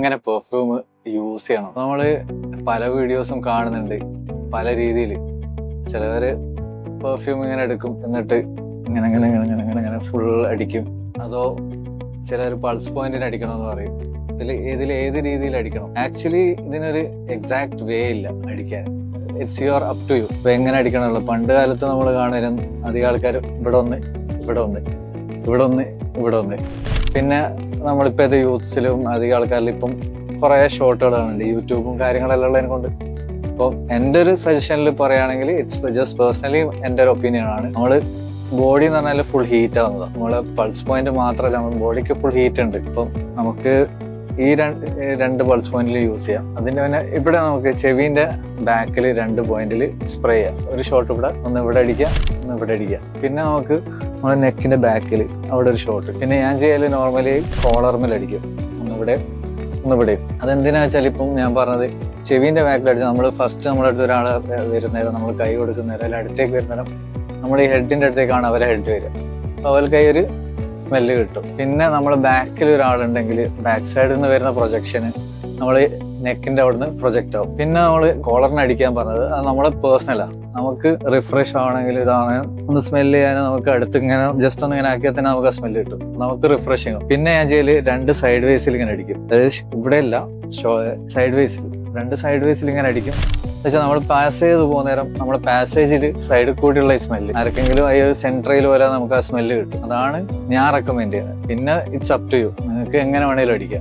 എങ്ങനെ perfume use ചെയ്യണം. നമ്മള് പല വീഡിയോസും കാണുന്നുണ്ട് പല രീതിയിൽ. ചിലവര് പെർഫ്യൂം ഇങ്ങനെ എടുക്കും, എന്നിട്ട് ഇങ്ങനെ ഇങ്ങനെ ഇങ്ങനെ ഇങ്ങനെ ഇങ്ങനെ ഇങ്ങനെ ഫുൾ അടിക്കും. അതോ ചിലർ പൾസ് പോയിന്റിന് അടിക്കണമെന്ന് പറയും. ഇതിൽ ഏത് രീതിയിൽ അടിക്കണം? ആക്ച്വലി ഇതിനൊരു എക്സാക്ട് വേ ഇല്ല അടിക്കാൻ. It's your up to you. ഇപ്പൊ എങ്ങനെ അടിക്കണമല്ലോ. പണ്ട് കാലത്ത് നമ്മൾ കാണുന്ന അധികം ആൾക്കാർ ഇവിടെ ഒന്ന് ഇവിടെ ഒന്ന് ഇവിടെ ഒന്ന് ഇവിടെ ഒന്ന്. പിന്നെ നമ്മളിപ്പോൾ ഇത് യൂത്ത്സിലും അധികം ആൾക്കാരിലും ഇപ്പം കുറേ ഷോട്ടുകളുണ്ട്, യൂട്യൂബും കാര്യങ്ങളെല്ലാം ഉള്ളതിനെ കൊണ്ട്. അപ്പോൾ എൻ്റെ ഒരു സജഷനിൽ പറയുകയാണെങ്കിൽ ഇറ്റ്സ് ജസ്റ്റ് പേഴ്സണലി എൻ്റെ ഒരു ഒപ്പീനിയൻ ആണ്. നമ്മൾ ബോഡി എന്ന് പറഞ്ഞാൽ ഫുൾ ഹീറ്റ് ആവുന്നതാണ്. നമ്മളെ പൾസ് പോയിന്റ് മാത്രമല്ല, നമ്മുടെ ബോഡിക്ക് ഫുൾ ഹീറ്റ് ഉണ്ട്. ഇപ്പം നമുക്ക് ഈ രണ്ട് പൾസ് പോയിന്റിൽ യൂസ് ചെയ്യാം. അതിൻ്റെ പിന്നെ ഇവിടെ നമുക്ക് ചെവിൻ്റെ ബാക്കിൽ 2 പോയിന്റിൽ സ്പ്രേ ചെയ്യാം. ഒരു ഷോട്ട് ഇവിടെ, ഒന്ന് ഇവിടെ അടിക്കാം, ഒന്ന് ഇവിടെ അടിക്കാം. പിന്നെ നമുക്ക് നമ്മുടെ നെക്കിൻ്റെ ബാക്കിൽ അവിടെ ഒരു ഷോട്ട്. പിന്നെ ഞാൻ ചെയ്യൽ നോർമലി കോളർമിൽ അടിക്കും, ഒന്നിവിടെ ഒന്നിവിടെയും. അതെന്തിനാ വെച്ചാൽ ഇപ്പം ഞാൻ പറഞ്ഞത് ചെവിൻ്റെ ബാക്കിൽ അടിച്ചാൽ നമ്മൾ ഫസ്റ്റ് നമ്മുടെ അടുത്ത് ഒരാൾ വരുന്നേരം നമ്മൾ കൈ കൊടുക്കുന്നേരം അല്ലെങ്കിൽ അടുത്തേക്ക് വരുന്നേരം നമ്മുടെ ഈ ഹെഡിൻ്റെ അടുത്തേക്കാണ് അവരെ ഹെഡ് വരിക. അപ്പോൾ അവർക്ക് ഒരു സ്മെല്ല് കിട്ടും. പിന്നെ നമ്മൾ ബാക്കിൽ ഒരാളുണ്ടെങ്കിൽ ബാക്ക് സൈഡിൽ നിന്ന് വരുന്ന പ്രൊജക്ഷന് നമ്മൾ നെക്കിൻ്റെ അവിടെ നിന്ന് പ്രൊജക്റ്റ് ആവും. പിന്നെ നമ്മൾ കോളറിന് അടിക്കാൻ പറഞ്ഞത് അത് നമ്മളെ പേഴ്സണലാണ്. നമുക്ക് റിഫ്രഷ് ആവണമെങ്കിൽ ഇതാണ് ഒന്ന് സ്മെല്ല് ചെയ്യാൻ നമുക്ക് അടുത്ത് ഇങ്ങനെ ജസ്റ്റ് ഒന്ന് ഇങ്ങനെ ആക്കിയാൽ തന്നെ നമുക്ക് ആ സ്മെല്ല് കിട്ടും, നമുക്ക് റിഫ്രഷിങ് ആവും. പിന്നെ ഞാൻ ചെയ്യല് 2 സൈഡ് വേസിൽ ഇങ്ങനെ അടിക്കും. അതായത് ഇവിടെ അല്ല, സൈഡ് വേസിൽ 2 സൈഡ് വേസിൽ ഇങ്ങനെ അടിക്കും. എന്നുവെച്ചാൽ നമ്മൾ പാസ് ചെയ്ത് പോകുന്നേരം നമ്മുടെ പാസേജിൽ സൈഡിൽ കൂടിയുള്ള ഈ സ്മെല്ല് ആർക്കെങ്കിലും ഈ ഒരു സെൻട്രയിൽ പോലെ നമുക്ക് ആ സ്മെല്ല് കിട്ടും. അതാണ് ഞാൻ റെക്കമെൻഡ് ചെയ്യുന്നത്. പിന്നെ ഇറ്റ്സ് അപ് ടു യു, നിങ്ങൾക്ക് എങ്ങനെ വേണേലും അടിക്കാം.